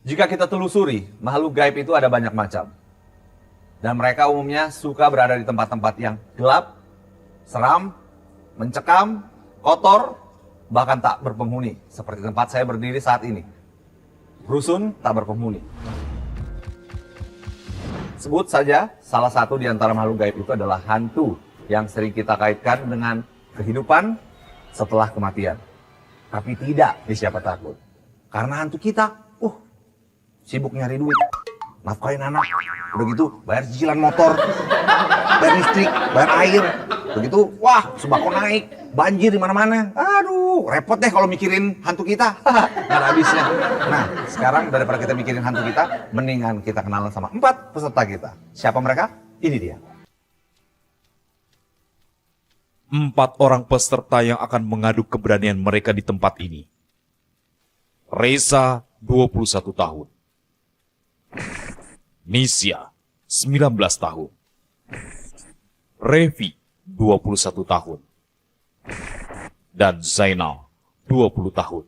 Jika kita telusuri, makhluk gaib itu ada banyak macam. Dan mereka umumnya suka berada di tempat-tempat yang gelap, seram, mencekam, kotor, bahkan tak berpenghuni. Seperti tempat saya berdiri saat ini. Rusun tak berpenghuni. Sebut saja salah satu di antara makhluk gaib itu adalah hantu yang sering kita kaitkan dengan kehidupan setelah kematian. Tapi tidak di siapa takut. Karena hantu kita, sibuk nyari duit, nafkahin anak, udah gitu bayar cicilan motor, bayar listrik, bayar air, begitu, wah sembako naik, banjir di mana-mana. Aduh, repot deh kalau mikirin hantu kita, nggak ada habisnya. Nah, sekarang daripada kita mikirin hantu kita, mendingan kita kenalan sama 4 peserta kita. Siapa mereka? Ini dia. 4 orang peserta yang akan mengadu keberanian mereka di tempat ini. Reza, 21 tahun. Nisya, 19 tahun. Revi, 21 tahun. Dan Zainal, 20 tahun.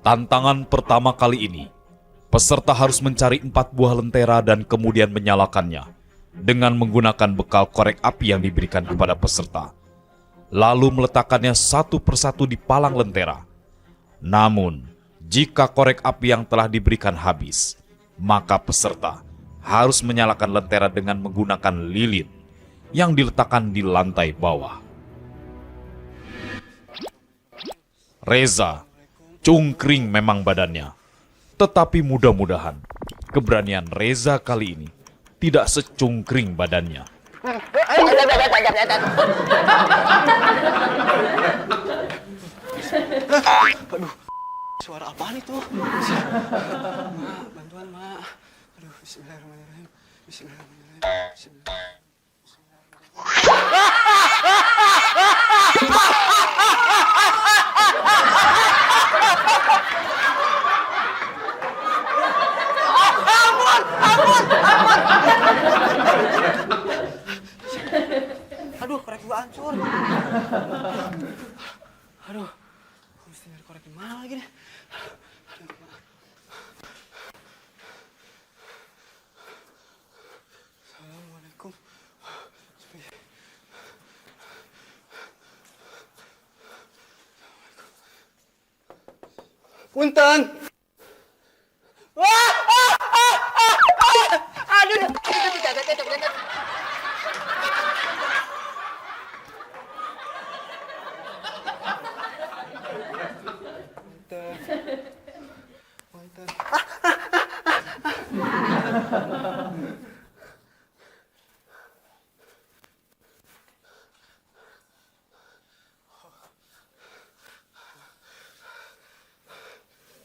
Tantangan pertama kali ini, peserta harus mencari 4 buah lentera dan kemudian menyalakannya dengan menggunakan bekal korek api yang diberikan kepada peserta, lalu meletakkannya satu persatu di palang lentera. Namun, jika korek api yang telah diberikan habis, maka peserta harus menyalakan lentera dengan menggunakan lilin yang diletakkan di lantai bawah. Reza cungkring memang badannya, tetapi mudah-mudahan keberanian Reza kali ini tidak secungkring badannya. Aduh, suara apaan itu? Bantuan, Mak. Aduh, bismillahirrahmanirrahim. Bismillahirrahmanirrahim. Aduh, korek gua hancur. Aduh, mesti nyari korek di mana lagi nih? Aduh, Assalamualaikum. Punten. Aduh. Punten.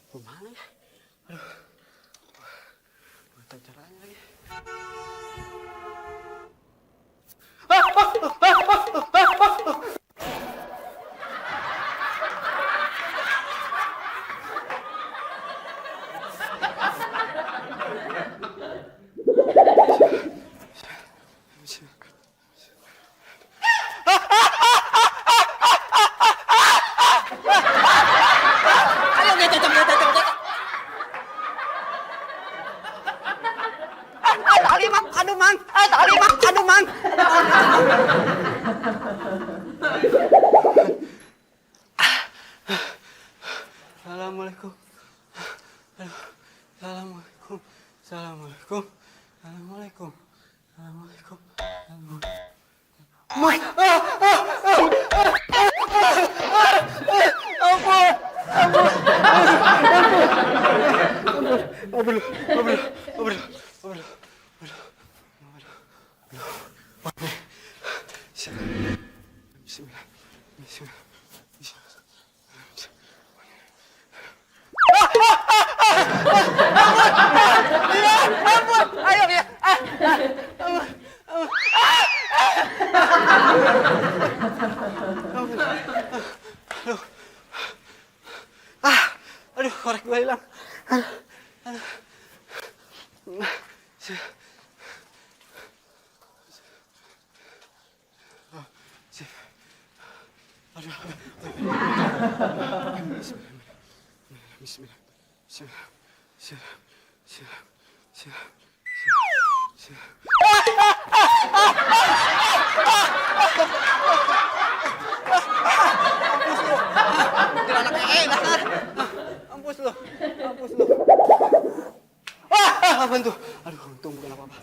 Gimana ya? Aduh. Bukan caranya lagi. Assalamualaikum. Aduh. Assalamualaikum. Assalamualaikum. Assalamualaikum. Assalamualaikum. Bismillah. Ayo ya. Bismillah. Bismillah. Bismillah. Bismillah. Bismillah. Ampus lu. Ampus lu. Apaan tuh? Aduh, untung bukan apa-apa.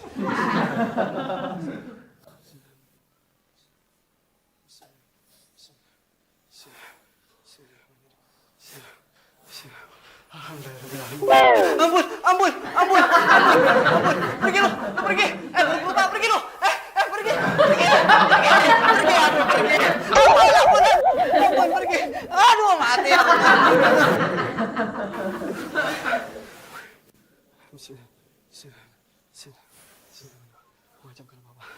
Ampun, ampun, ampun, ampun. Pergi lu, pergi. Lupa, pergi lu. Pergi. Ampun, pergi. Aduh, mati aku. Bismillah. Ucapkan apa-apa.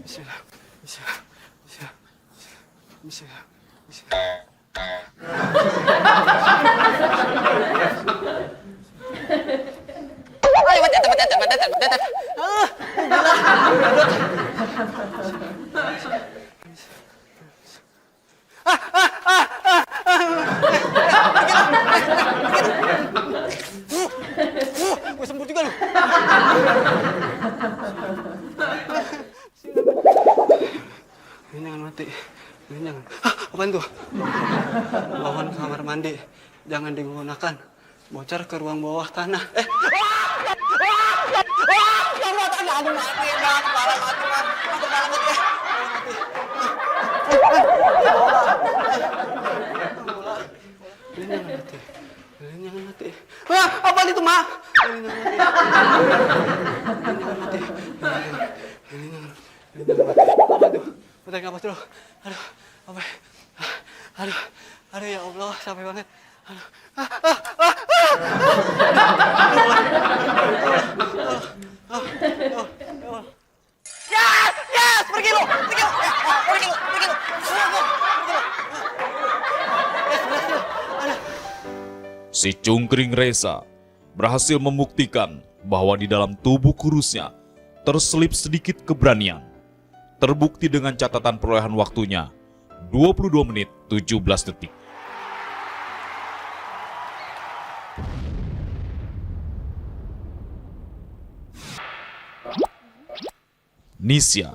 Bismillah. Ayo, batet. Gue sembuh juga lu. Ini jangan mati. Ini jangan. Apaan tuh? Mohon kamar mandi jangan digunakan. Bocor ke ruang bawah tanah. Aduh, mati, Bang. Malah mati, Bang. Malah mati. Ini jangan mati. Apaan itu, Mak? Ini jangan mati. Apa tuh? Tarik nafas dulu. Aduh, apa? Aduh ya Allah, capek banget. Yes, pergi lu. Si Cungkring Reza berhasil membuktikan bahwa di dalam tubuh kurusnya terselip sedikit keberanian. Terbukti dengan catatan perolehan waktunya 22 menit 17 detik. Nisya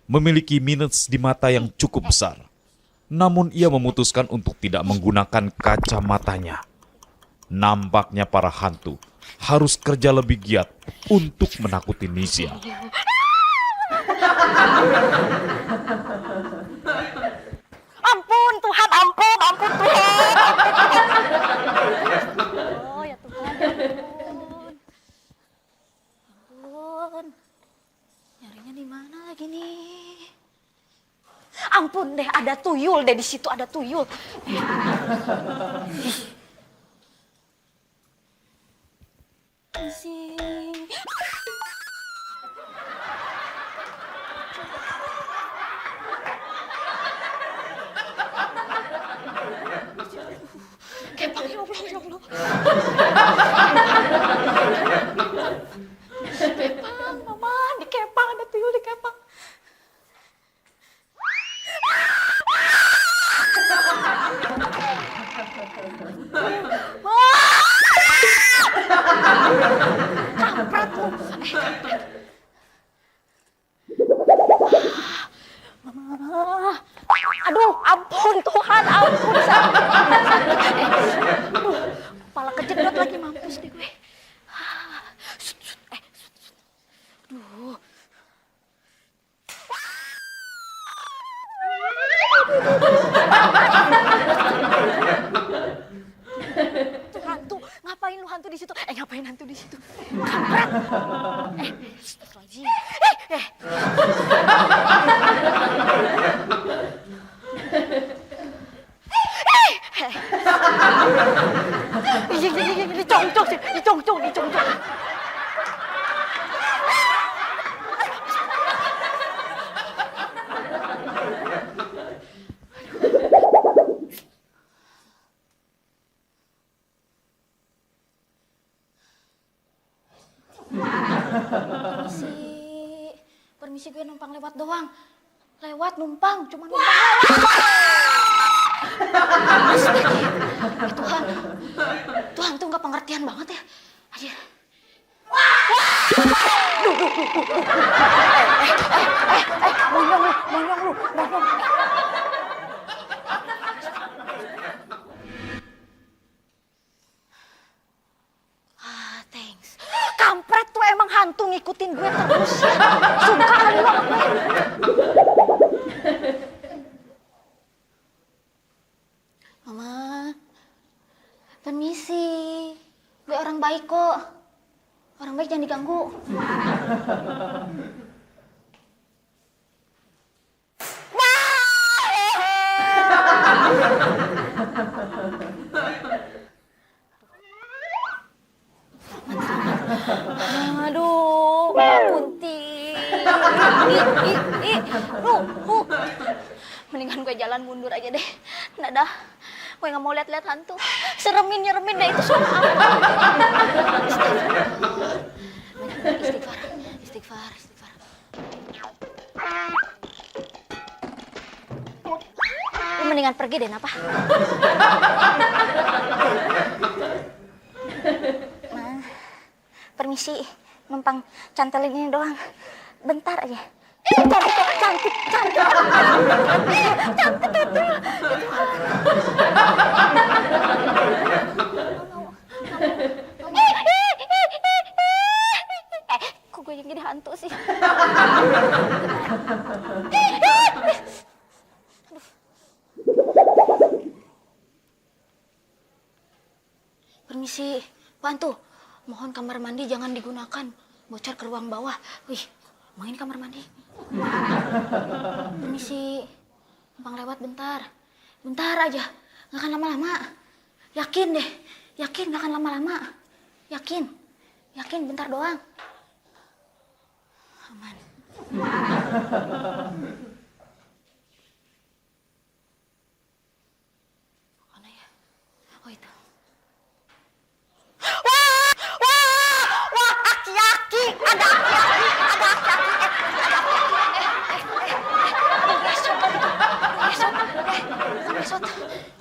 memiliki minus di mata yang cukup besar. Namun ia memutuskan untuk tidak menggunakan kacamatanya. Nampaknya para hantu harus kerja lebih giat untuk menakuti Nisya. Ampun Tuhan, ampun Tuhan. Oh ya Tuhan, ampun. Nyarinya di mana lagi nih? Ampun deh, ada tuyul deh di situ, ada tuyul. Sing. Kepang, ya Allah. Kepang, Mama, di kepang, ada tuyul di kepang. Kampret lu. Mama. Aduh, ampun Tuhan, ampun. Aduh, kepala kejedot lagi, mampus deh gue. Aduh. Tuh hantu, ngapain lu hantu di situ? Ngapain hantu di situ? Kampret. Astagfirullahaladzim. Dicongcong. permisi gue numpang lewat doang. Lewat numpang, cuma numpang lewat. Ya Tuhan, Tuhan tuh nggak pengertian banget ya. Aja. Monyong lu. Thanks. Kampret tuh emang hantu ngikutin gue terus ya. Suka kali lo sama gue. Mama, permisi. Gue orang baik kok. Orang baik jangan diganggu. Aduh, Kunti. Mendingan gue jalan mundur aja deh. Nggak dah. Gue nggak mau lihat-lihat hantu. Nyeremin deh itu suara apa. Istighfar. Lu mendingan pergi deh, apa? Permisi, numpang cantelin ini doang. Bentar aja. Cantik. Kok gue yang jadi hantu sih? Permisi, Pak Hantu. Mohon kamar mandi jangan digunakan. Bocor ke ruang bawah. Wih, main kamar mandi. Permisi, numpang lewat bentar. Bentar aja, nggak akan lama-lama. Yakin deh, yakin nggak akan lama-lama. Yakin bentar doang. Aman. Mana ya? Oh itu. Aki-aki, ada aki-aki. Ngesot.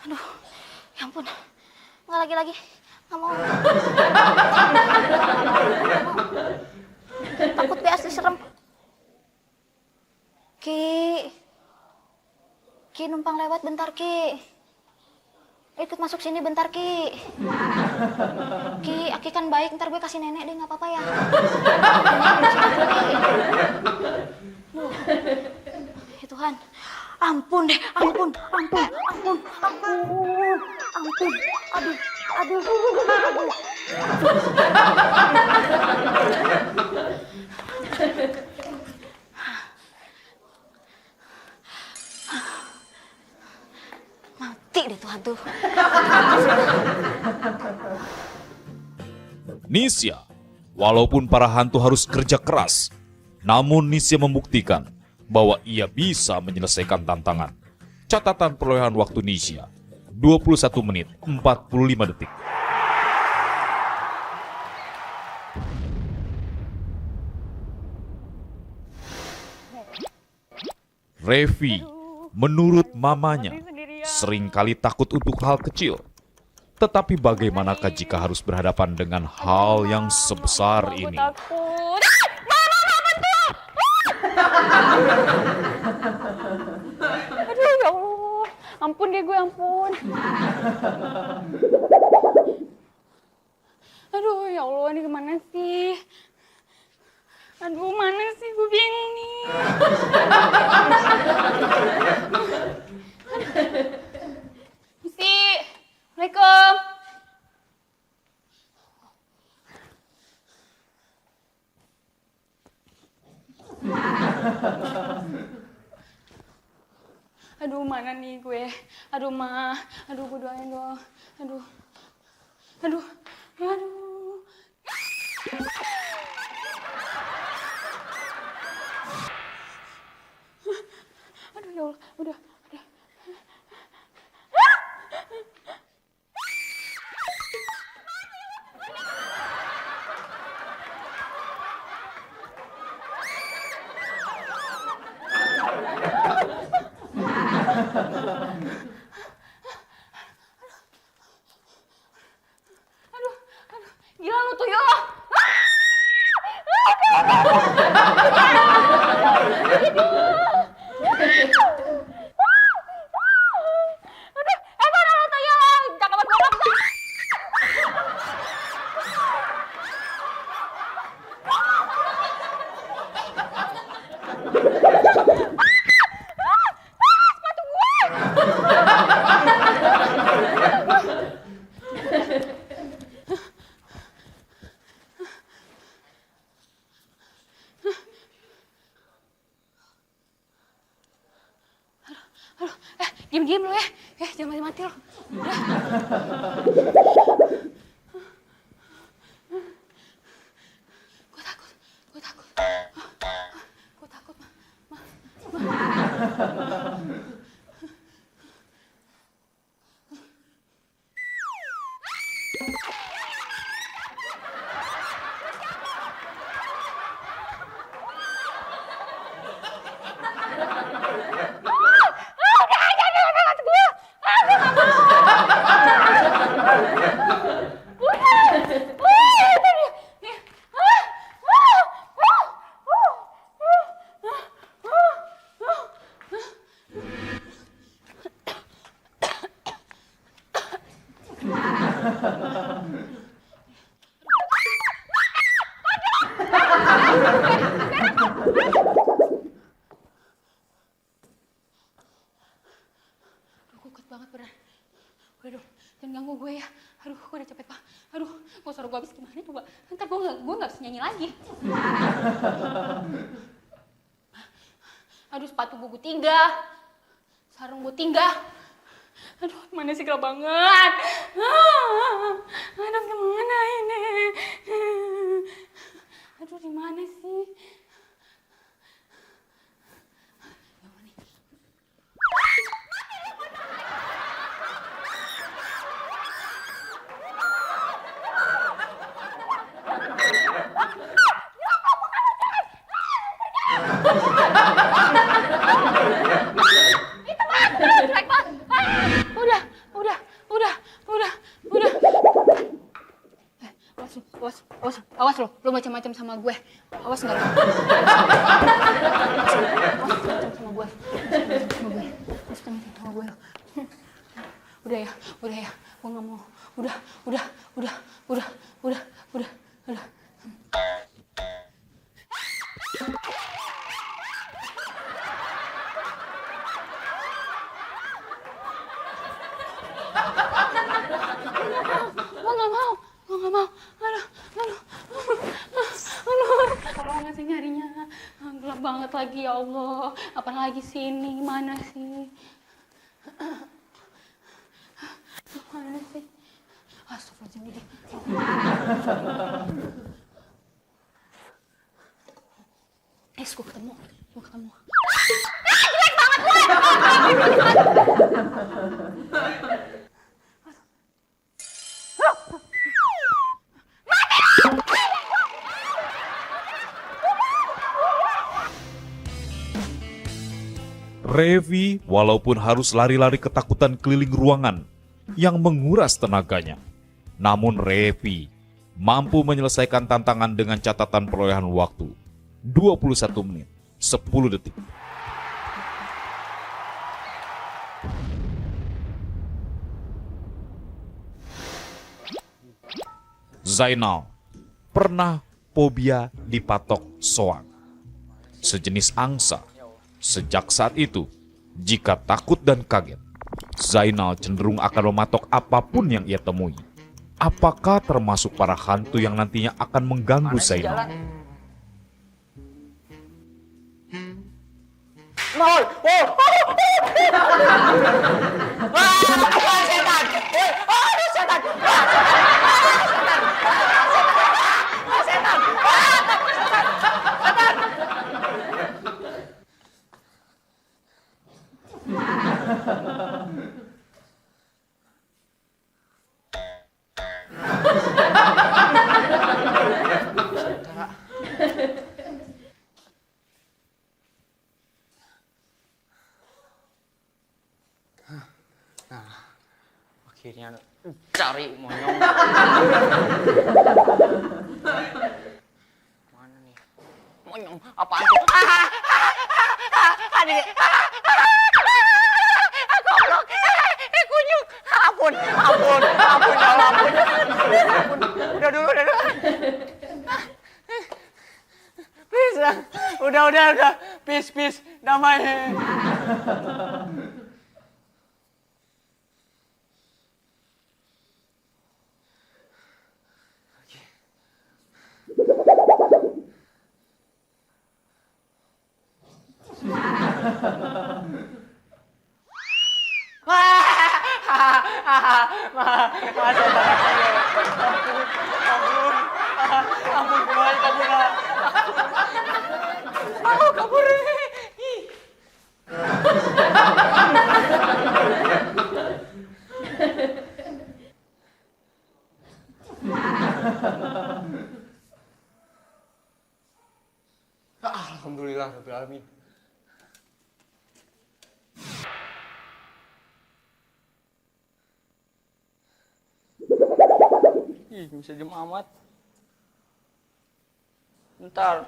Aduh, ya ampun. Nggak lagi. Nggak mau. Takut be asli serem. Ki numpang lewat bentar, Ki. Ikut masuk sini bentar, Ki. Aki kan baik, ntar gue kasih nenek deh, nggak apa-apa ya. Ya Tuhan, ampun deh, ampun. Aduh. Mati deh tuh hantu. Nisya, walaupun para hantu harus kerja keras, namun Nisya membuktikan bahwa ia bisa menyelesaikan tantangan. Catatan perolehan waktu Nisya, 21 menit 45 detik. Revi, menurut mamanya, seringkali takut untuk hal kecil. Tetapi bagaimanakah jika harus berhadapan dengan hal yang sebesar ini? Takut. Aduh ya Allah, ampun deh gue, ampun. Aduh ya Allah, ini kemana sih? Aduh mana sih, gue bingung nih. Misi, Assalamualaikum. Aduh mana nih gue? Aduh Ma, aduh gue doain dong. Aduh. Aduh ya Allah, udah. Gila lu tuyul. Diam-diam lo ya. Jangan mati-mati lo. Gue takut. Gue takut, Ma. Gue kuat banget beneran. Udah dong, jangan ganggu gue ya. Aduh, gue udah capek, Pak. Aduh, gue suara gue habis gimana coba. Ntar gue gak bisa nyanyi lagi. Aduh, sepatu gue 3. Sarung gue 3. Aduh, mana sih gelap banget. Aduh, gimana ini? Aduh, di mana sih? Awas lo macam-macam sama gue. Awas nggak lo? Macam sama gue. Sama gue. Udah ya. Gue nggak mau. Udah. Gue nggak mau. Aduh, tolong sih nyarinya. Gelap banget lagi, ya Allah. Apalagi sini, mana sih? Mana sih? Astagfirullahaladzim. Gue ketemu. Jelek banget gue! Revi walaupun harus lari-lari ketakutan keliling ruangan yang menguras tenaganya. Namun Revi mampu menyelesaikan tantangan dengan catatan perolehan waktu 21 menit 10 detik. Zainal pernah fobia dipatok soang, sejenis angsa. Sejak saat itu, jika takut dan kaget, Zainal cenderung akan mematok apapun yang ia temui. Apakah termasuk para hantu yang nantinya akan mengganggu Zainal? Akhirnya cari monyong. udah. Please, udah. Peace, damai. Ampun, kabur. Alhamdulillah, Rabbil Alamin. Ih, bisa jam amat. Bentar.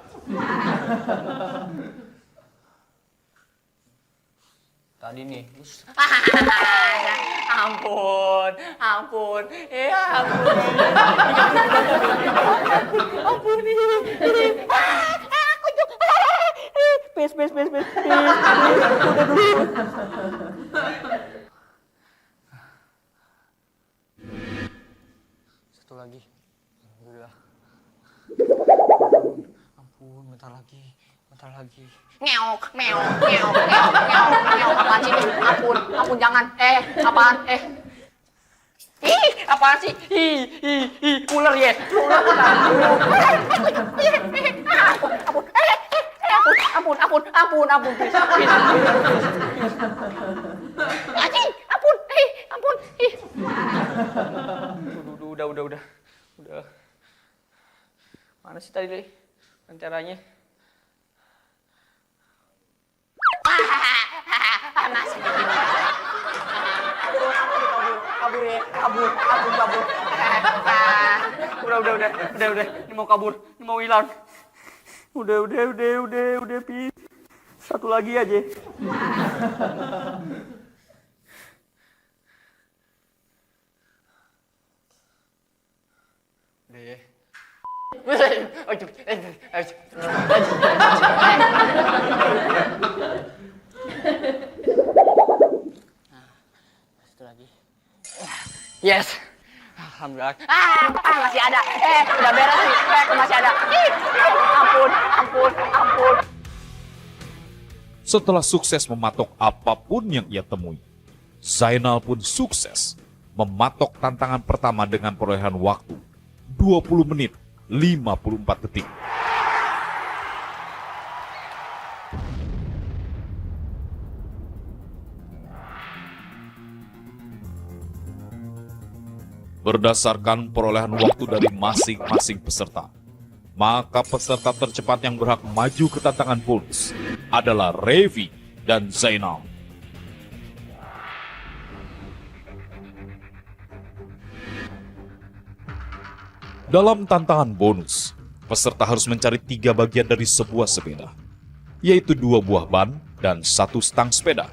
Tadi nih. Ampun. Ampun. Aku juga. Please. Udah dulu. Satu lagi. Alhamdulillah. Ampun, bentar lagi. Meow. Apaan sih ini? Ampun, jangan. Apaan? Ih, apaan sih? Ular ya. Ampun, please. Anjing, ampun. Udah. Mana sih tadi rencananya? Masih begini. Kabur. Udah. Ini mau kabur, ini mau hilang. Udah, Pi. Satu lagi aja. Udah ya. Satu lagi. Yes. Alhamdulillah. Masih ada. Udah beres nih. Masih ada. Ampun. Setelah sukses mematok apapun yang ia temui, Zainal pun sukses mematok tantangan pertama dengan perolehan waktu 20 menit 54 detik. Berdasarkan perolehan waktu dari masing-masing peserta, maka peserta tercepat yang berhak maju ke tantangan bonus adalah Revi dan Zainal. Dalam tantangan bonus, peserta harus mencari 3 bagian dari sebuah sepeda, yaitu 2 buah ban dan 1 stang sepeda.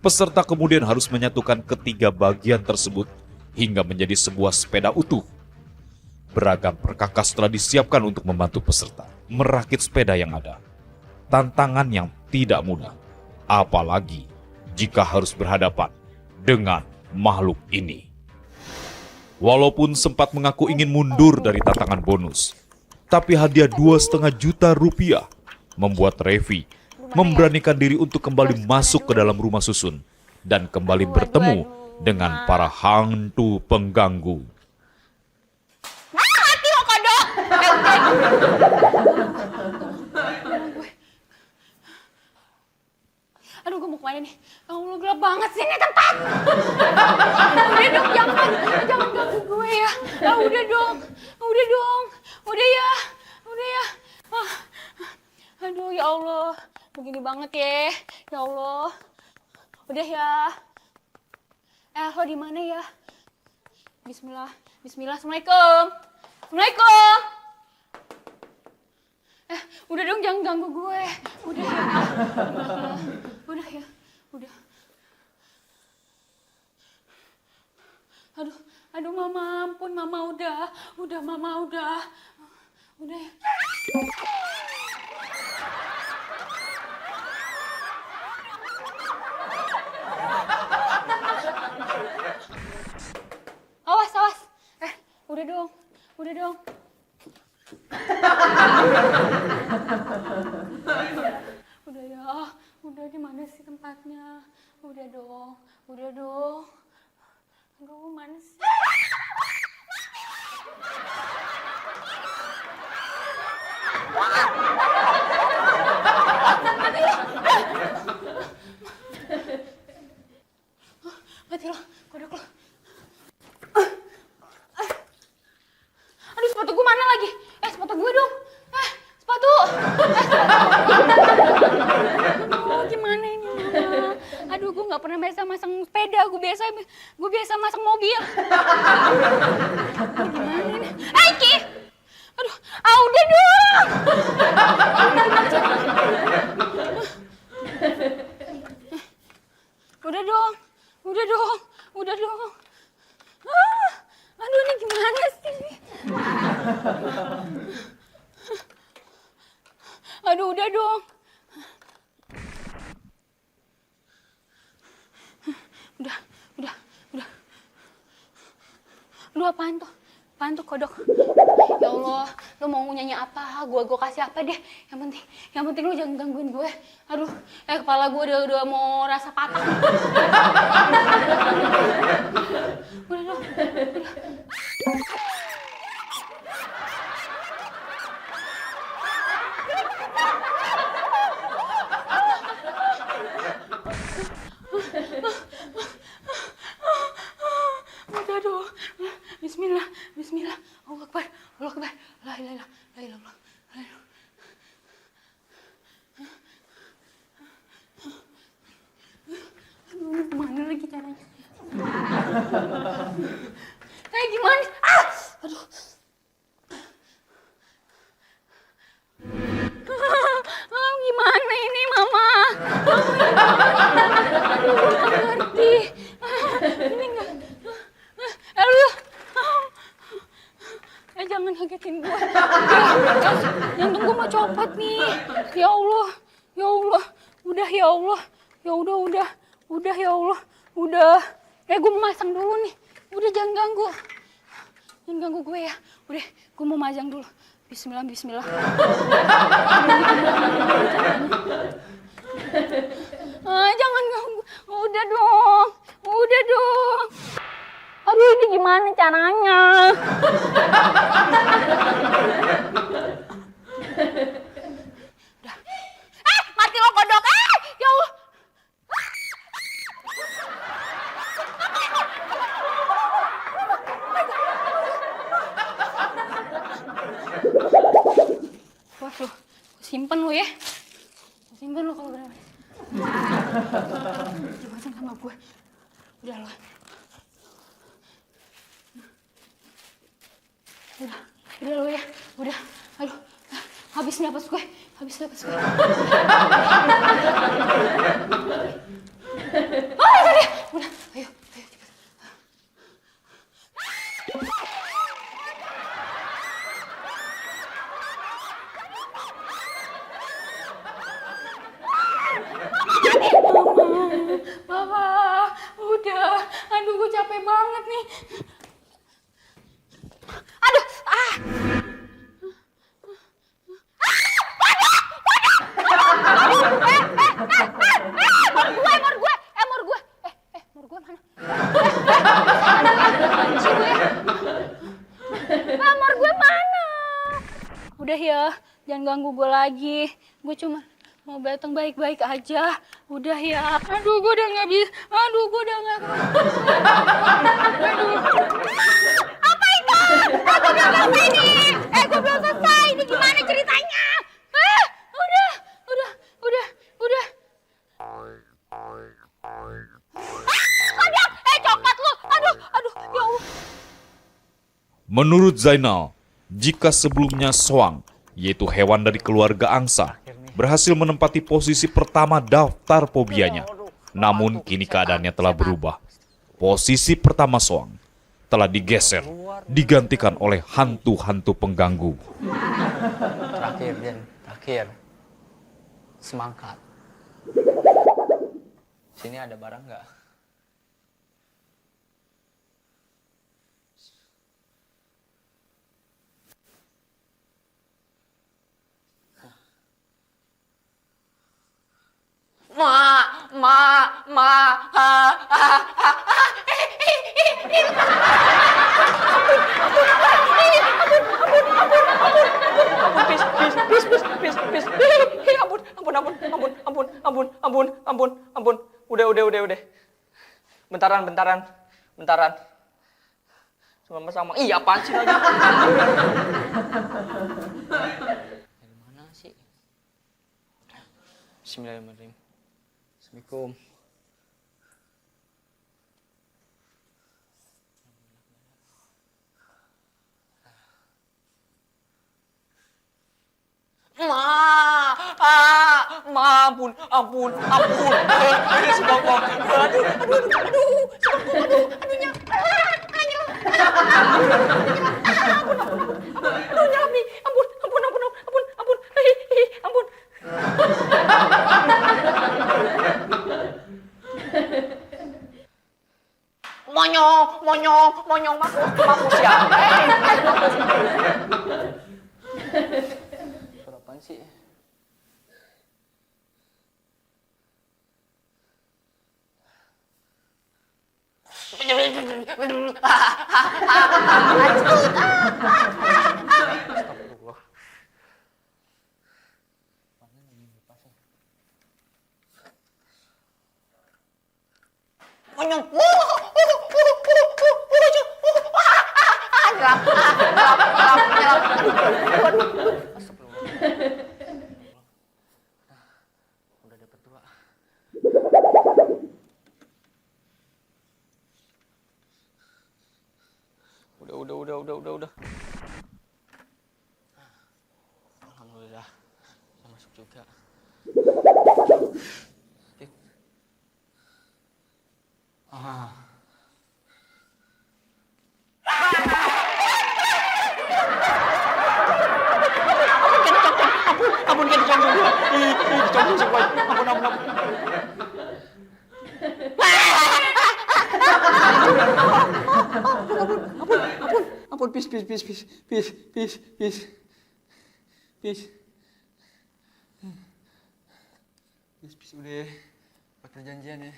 Peserta kemudian harus menyatukan ketiga bagian tersebut hingga menjadi sebuah sepeda utuh. Beragam perkakas telah disiapkan untuk membantu peserta merakit sepeda yang ada. Tantangan yang tidak mudah, apalagi jika harus berhadapan dengan makhluk ini. Walaupun sempat mengaku ingin mundur dari tantangan bonus, tapi hadiah 2,5 juta rupiah membuat Revi memberanikan diri untuk kembali masuk ke dalam rumah susun dan kembali bertemu dengan para hantu pengganggu. Mati lo kodok. Aduh, gue mau kemana nih? Allah, gelap banget sih ini tempat. Udah dong, jangan ganggu gue ya. Udah dong. Udah ya. Aduh, ya Allah, begini banget ya. Ya Allah. Udah ya. Lo di mana ya? Bismillah. Assalamualaikum. Udah dong, jangan ganggu gue. Udah ya. Aduh mama, ampun mama, udah mama, udah ya. Awas, udah dong. Udah ya, udah di mana sih tempatnya? Udah dong. Aduh, mana sih? Mati lo, kodok lo. Aduh, sepatu gue mana lagi? Sepatu gue dong. Sepatu. Aduh, gimana ini mama? Aduh, gue nggak pernah biasa masang sepeda. Gue biasa masang mobil. Aduh, gimana ini? Ki! Aduh, udah dong. Udah dong. Aduh, ini gimana sih? Aduh, udah dong. Udah. Aduh, apaan tuh kodok? Ya Allah, lu mau nyanyi apa? Gua kasih apa deh. Yang penting lu jangan gangguin gue. Aduh, kepala gue udah mau rasa patah. Udah dong. Udah dong. Bismillah. Allah Akbar. La ilaha illallah. Aduh, gimana lagi caranya? Gimana? Aduh. Gimana ini, Mama? Aduh, nggak ngerti. Ini nggak. Aduh. Jangan kagetin gue. Jantung gue mau copot nih. Ya Allah. Udah ya Allah. Udah ya Allah. Udah. Gue mau masang dulu nih. Udah jangan ganggu gue ya. Udah, gue mau majang dulu. Bismillah. Jangan ganggu. Udah dong. Aduh, ini gimana caranya? Udah. Mati lo kodok. Ya Allah. Wah, lu simpen lu ya. Simpen lu kalau berani. Jembatan sama gue. Udah lo. Udah lo ya. Udah. Aduh. Habis napas gue. Tadi. Udah. Ayo cepet. Mama, udah. Aduh, gue capek banget nih. Aduh, Mor gue mana? Mor gue mana? Udah ya, jangan ganggu gue lagi. Gue cuma mau datang baik-baik aja. Udah ya. Aduh, gue udah nggak bisa. Aduh. Apa itu? Aku belum selesai nih. Gue belum selesai. Ini gimana ceritanya? Udah. Kodok, coklat lu. Aduh, ya Allah. Menurut Zainal, jika sebelumnya soang, yaitu hewan dari keluarga angsa, berhasil menempati posisi pertama daftar fobianya. Namun kini keadaannya telah berubah. Posisi pertama soang telah digeser, digantikan oleh hantu-hantu pengganggu. Terakhir, Den. Terakhir. Semangkat. Sini ada barang nggak? Ampun. Udah. Bentaran. Sama. Iya, apaan sih lagi? Dari mana sih? Bismillahirrahmanirrahim. Assalamualaikum. Ampun. Sebongkok. Ampun. Monyong, mampus ya. Suara apaan sih? Astagfirullah. Monyong. Udah dapat 2. Udah. Alhamdulillah. Udah masuk juga. Ampun, kan dicongkong gua. Dicongkong semua. Ampun. Ampun, please. Please, udah. Buat perjanjian ya.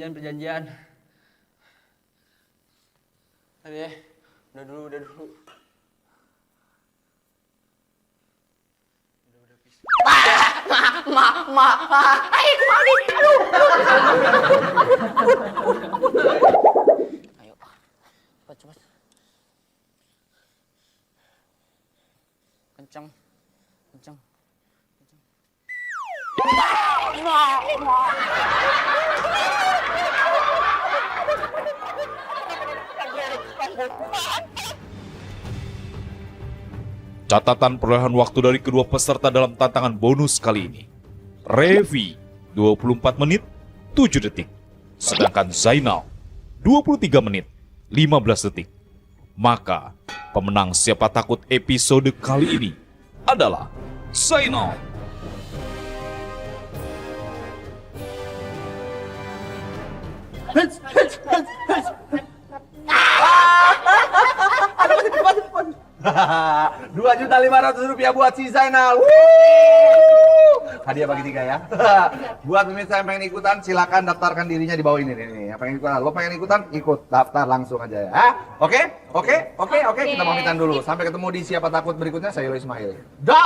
Perjanjian. Tadi ya, udah dulu. Udah, please. Ayo, cepat. Kencang. Catatan perolehan waktu dari kedua peserta dalam tantangan bonus kali ini. Revi 24 menit 7 detik. Sedangkan Zainal 23 menit 15 detik. Maka pemenang Siapa Takut episode kali ini adalah Zainal. Rp2.500.000 buat si Zainal. Hadiah bagi 3 ya. Buat pemirsa yang pengen ikutan, silakan daftarkan dirinya di bawah ini nih. Yang pengen ikutan, lo pengen ikutan, ikut daftar langsung aja ya. Oke. Kita pamitan dulu. Sampai ketemu di Siapa Takut berikutnya. Saya Ismail. Dah.